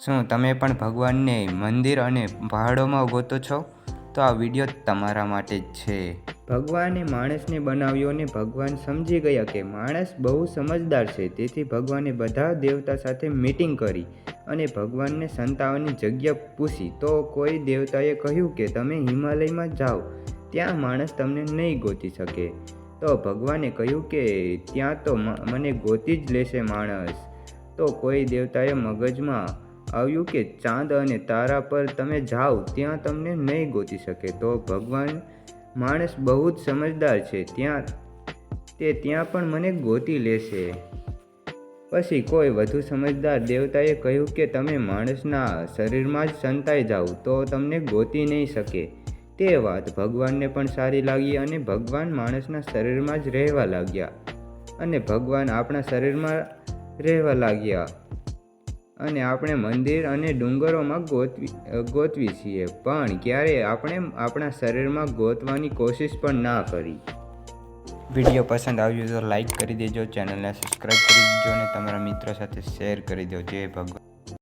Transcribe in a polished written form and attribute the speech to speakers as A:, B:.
A: શું તમે પણ ભગવાનને મંદિર અને પહાડોમાં ગોતો છો? તો આ વિડીયો તમારા માટે જ છે. ભગવાને માણસને બનાવ્યો અને ભગવાન સમજી ગયા કે માણસ બહુ સમજદાર છે. તેથી ભગવાને બધા દેવતા સાથે મીટિંગ કરી અને ભગવાનને સંતાવાની જગ્યા પૂછી. તો કોઈ દેવતાએ કહ્યું કે તમે હિમાલયમાં જાઓ, ત્યાં માણસ તમને નહીં ગોતી શકે. તો ભગવાને કહ્યું કે ત્યાં તો મને ગોતી જ લેશે માણસ. તો કોઈ દેવતાએ મગજમાં આવ્યું કે ચાંદ અને તારા પર તમે જાઓ, ત્યાં તમને નહીં ગોતી શકે. તો ભગવાન માણસ બહુ જ સમજદાર છે, ત્યાં પણ મને ગોતી લેશે. પછી કોઈ વધુ સમજદાર દેવતાએ કહ્યું કે તમે માણસના શરીરમાં જ સંતાઈ જાઓ, તો તમને ગોતી નહીં શકે. તે વાત ભગવાનને પણ સારી લાગી અને ભગવાન માણસના શરીરમાં જ રહેવા લાગ્યા. અને ભગવાન આપણા શરીરમાં રહેવા લાગ્યા અને આપણે મંદિર અને ડુંગરોમાં ગોતવી છીએ, પણ ક્યારેય આપણે આપણા શરીરમાં ગોતવાની કોશિશ પણ ના કરી. વિડીયો પસંદ આવ્યો તો લાઈક કરી દેજો, ચેનલને સબસ્ક્રાઈબ કરી દેજો અને તમારા મિત્રો સાથે શેર કરી દેજો. જય ભગવાન.